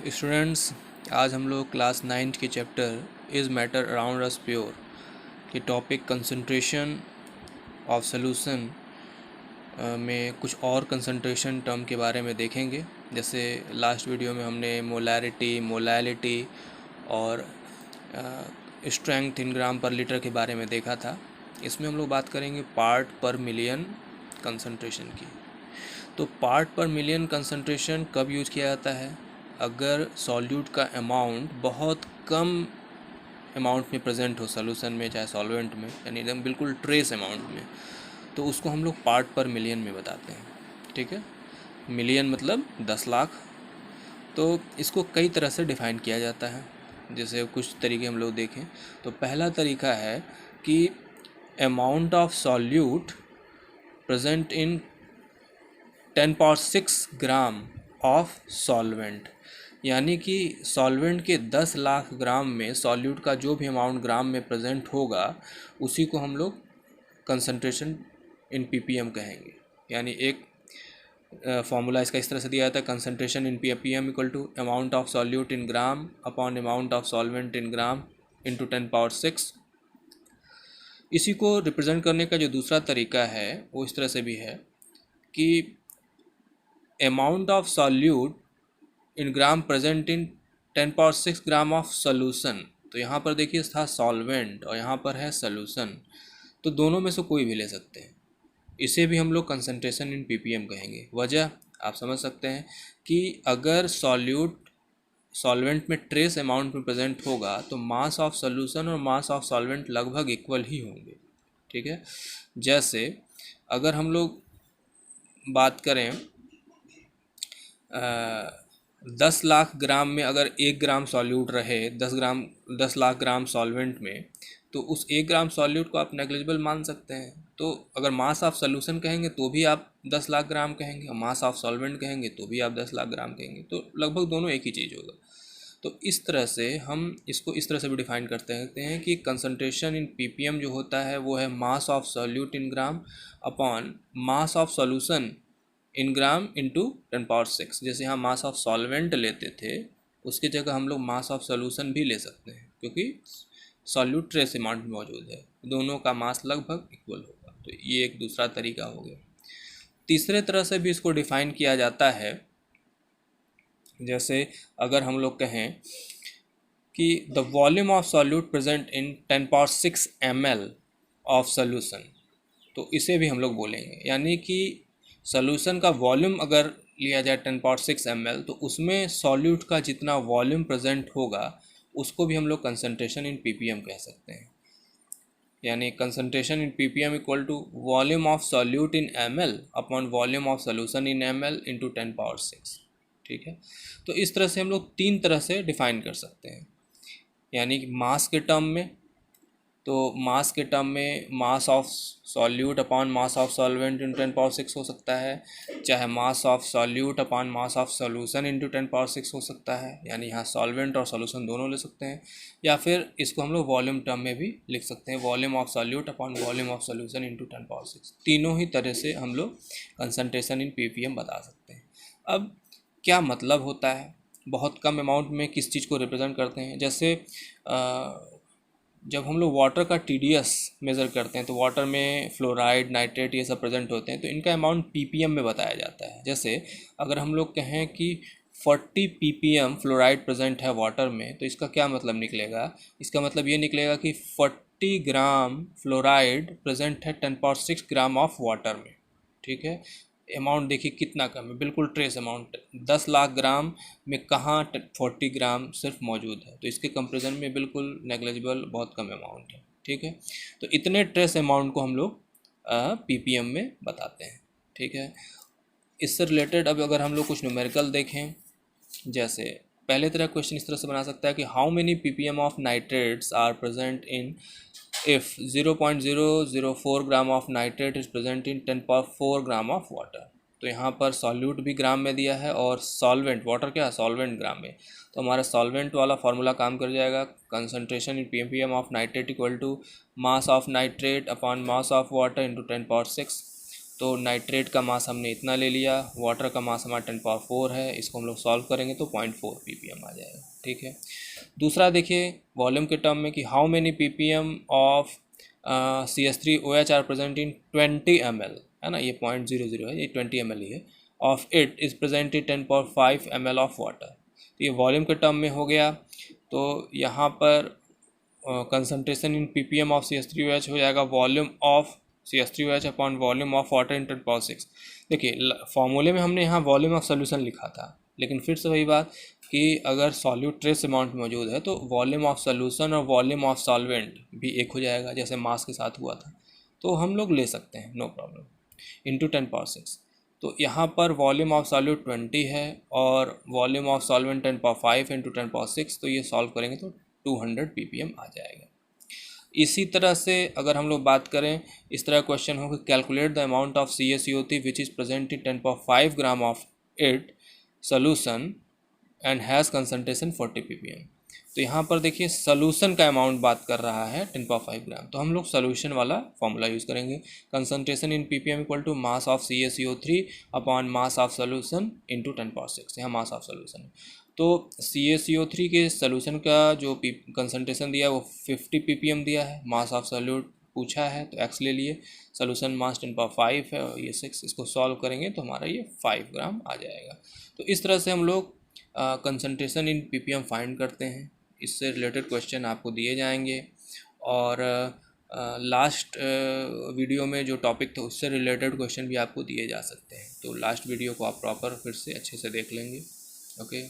Students, आज हम लोग क्लास 9th के chapter is matter around us pure के टॉपिक कंसंट्रेशन ऑफ सॉल्यूशन में कुछ और कंसंट्रेशन टर्म के बारे में देखेंगे। जैसे लास्ट वीडियो में हमने मोलैरिटी, मोलैलिटी और स्ट्रेंथ इन ग्राम पर लीटर के बारे में देखा था। इसमें हम लोग बात करेंगे पार्ट पर मिलियन कंसंट्रेशन की। तो पार्ट पर मिलियन कंसंट्रेशन कब यूज किया जाता है? अगर सॉल्यूट का अमाउंट बहुत कम अमाउंट में प्रेजेंट हो सॉल्यूशन में, चाहे सॉल्वेंट में, यानी एकदम बिल्कुल ट्रेस अमाउंट में, तो उसको हम लोग पार्ट पर मिलियन में बताते हैं। ठीक है, मिलियन मतलब 10 लाख। तो इसको कई तरह से डिफ़ाइन किया जाता है। जैसे कुछ तरीके हम लोग देखें तो पहला तरीका है कि amount of solute present in 10⁻⁶ gram of solvent, यानी कि सॉल्वेंट के 10 लाख ग्राम में सॉल्यूट का जो भी अमाउंट ग्राम में प्रेजेंट होगा उसी को हम लोग कंसंट्रेशन इन पीपीएम कहेंगे। यानी एक फॉर्मूला इसका इस तरह से दिया जाता है, concentration in ppm equal to amount of solute in gram upon amount of solvent in gram into 10⁻⁶। इसी को रिप्रेजेंट करने का जो दूसरा तरीका है वो इस तरह से भी है कि amount of solute in gram present in 10⁻⁶ gram of solution. तो यहाँ पर देखिए था सॉल्वेंट और यहाँ पर है सोल्यूशन, तो दोनों में से कोई भी ले सकते हैं। इसे भी हम लोग कंसंट्रेशन इन पीपीएम कहेंगे। वजह आप समझ सकते हैं कि अगर सॉल्यूट सॉल्वेंट में ट्रेस अमाउंट में प्रेजेंट होगा तो मास ऑफ सोल्यूशन और मास ऑफ सॉल्वेंट लगभग इक्वल ही होंगे। ठीक है, जैसे अगर हम लोग बात करें 10 लाख ग्राम में अगर 1 ग्राम सॉल्यूट रहे 10 लाख ग्राम सॉल्वेंट में, तो उस 1 ग्राम सॉल्यूट को आप नेग्लिजिबल मान सकते हैं। तो अगर मास ऑफ सोल्यूशन कहेंगे तो भी आप 10 लाख ग्राम कहेंगे, और मास ऑफ सॉल्वेंट कहेंगे तो भी आप 10 लाख ग्राम कहेंगे, तो लगभग दोनों एक ही चीज़ होगा। तो इस तरह से हम इसको इस तरह से भी डिफाइन करते हैं कि कंसंट्रेशन इन पीपीएम जो होता है वो है mass of solute in gram upon mass of solution in gram into 10⁻⁶। जैसे यहाँ मास ऑफ सॉल्वेंट लेते थे उसकी जगह हम लोग मास ऑफ सॉल्यूशन भी ले सकते हैं, क्योंकि सॉल्यूट ट्रेस अमाउंट में मौजूद है, दोनों का मास लगभग इक्वल होगा। तो ये एक दूसरा तरीका हो गया। तीसरे तरह से भी इसको डिफाइन किया जाता है। जैसे अगर हम लोग कहें कि the volume of solute present in 10⁻⁶ ml of solution, तो इसे भी हम लोग बोलेंगे। यानी कि सोल्यूशन का वॉल्यूम अगर लिया जाए 10⁻⁶ ml, तो उसमें सॉल्यूट का जितना वॉल्यूम प्रेजेंट होगा उसको भी हम लोग कंसंट्रेशन इन पीपीएम कह सकते हैं। यानी concentration in ppm equal to volume of solute in ml upon volume of solution in ml into 10⁻⁶। ठीक है, तो इस तरह से हम लोग 3 तरह से डिफाइन कर सकते हैं। यानी कि मास के टर्म में, तो मास के टर्म में mass of solute upon mass of solvent into 10⁻⁶ हो सकता है, चाहे mass of solute upon mass of solution into 10⁻⁶ हो सकता है, यानी यहाँ सॉल्वेंट और सॉल्यूशन दोनों ले सकते हैं। या फिर इसको हम लोग वॉल्यूम टर्म में भी लिख सकते हैं, volume of solute upon volume of solution into 10⁻⁶। तीनों ही तरह से हम लोग कंसंट्रेशन इन पीपीएम बता सकते हैं। अब क्या मतलब होता है, बहुत कम अमाउंट में किस चीज़ को रिप्रेजेंट करते हैं? जैसे जब हम लोग वाटर का टीडीएस मेज़र करते हैं तो वाटर में फ्लोराइड, नाइट्रेट ये सब प्रेजेंट होते हैं, तो इनका अमाउंट पीपीएम में बताया जाता है। जैसे अगर हम लोग कहें कि 40 पीपीएम फ्लोराइड प्रेजेंट है वाटर में, तो इसका क्या मतलब निकलेगा? इसका मतलब ये निकलेगा कि 40 ग्राम फ्लोराइड प्रेजेंट है 10⁻⁶ ग्राम ऑफ वाटर में। ठीक है, अमाउंट देखिए कितना कम है, बिल्कुल ट्रेस अमाउंट। 10 लाख ग्राम में कहाँ 40 ग्राम सिर्फ मौजूद है, तो इसके कंपैरिजन में बिल्कुल नेग्लिजिबल, बहुत कम अमाउंट है। ठीक है, तो इतने ट्रेस अमाउंट को हम लोग पीपीएम में बताते हैं। ठीक है, इससे रिलेटेड अब अगर हम लोग कुछ न्यूमेरिकल देखें, जैसे पहले तरह क्वेश्चन इस तरह से बना सकता है कि how many ppm of nitrates are present in if 0.004 gram of nitrate is present in 10⁻⁴ gram of water. तो यहाँ पर सॉल्यूट भी ग्राम में दिया है और सॉल्वेंट, वाटर क्या है, सॉल्वेंट ग्राम में। तो हमारा सॉल्वेंट वाला फार्मूला काम कर जाएगा, concentration in ppm of nitrate equal to mass of nitrate upon mass of water into 10⁻⁶। तो नाइट्रेट का मास हमने इतना ले लिया, वाटर का मास हमारा 10⁴ है, इसको हम लोग सॉल्व करेंगे तो 0.4 ppm आ जाएगा। ठीक है। दूसरा देखिए वॉल्यूम के टर्म में कि how many ppm of CH3OH are present in 20 ml, है ना, ये 0.00 है, ये 20 ml ही है, of it is present in 10⁵ ml of water. तो ये वॉल्यूम के टर्म में हो गया। तो यहाँ पर concentration in ppm of CH3OH हो जाएगा volume of CH3OH upon volume of water in 10⁶। देखिए फॉर्मूले में हमने यहाँ वॉल्यूम ऑफ सोल्यूशन लिखा था, लेकिन फिर से वही बात कि अगर सॉल्यूट ट्रेस अमाउंट मौजूद है तो वॉल्यूम ऑफ सोल्यूशन और वॉल्यूम ऑफ सॉल्वेंट भी एक हो जाएगा, जैसे मास के साथ हुआ था, तो हम लोग ले सकते हैं, नो प्रॉब्लम, इंटू 10⁶। तो यहाँ पर वॉल्यूम ऑफ सॉल्यूट 20 है और वॉल्यूम ऑफ सॉल्वेंट 10⁵ इंटू 10⁶, तो ये सॉल्व करेंगे तो 200 ppm आ जाएगा। इसी तरह से अगर हम लोग बात करें, इस तरह क्वेश्चन हो कि calculate the amount of CaCO3 which is present in 10⁵ gram of it solution and has concentration 40 ppm। तो यहाँ पर देखिए सोल्यूशन का अमाउंट बात कर रहा है 10⁵ ग्राम, तो हम लोग सोल्यूशन वाला फॉर्मूला यूज़ करेंगे, concentration in ppm equal to mass of CaCO3 upon mass of solution into 10⁶। यहाँ मास ऑफ सोल्यूशन है, तो CaCO3 के सोल्यूशन का जो कंसनट्रेशन दिया है वो 50 ppm दिया है, मास ऑफ सोल्यूट पूछा है तो x ले लिए, सोल्यूशन मास 10⁵ है और ये 6, इसको सॉल्व करेंगे तो हमारा ये 5 ग्राम आ जाएगा। तो इस तरह से हम लोग कंसनट्रेशन इन ppm फाइंड करते हैं। इससे रिलेटेड क्वेश्चन आपको दिए जाएंगे और लास्ट वीडियो में जो टॉपिक था उससे रिलेटेड क्वेश्चन भी आपको दिए जा सकते हैं, तो लास्ट वीडियो को आप प्रॉपर फिर से अच्छे से देख लेंगे। ओके।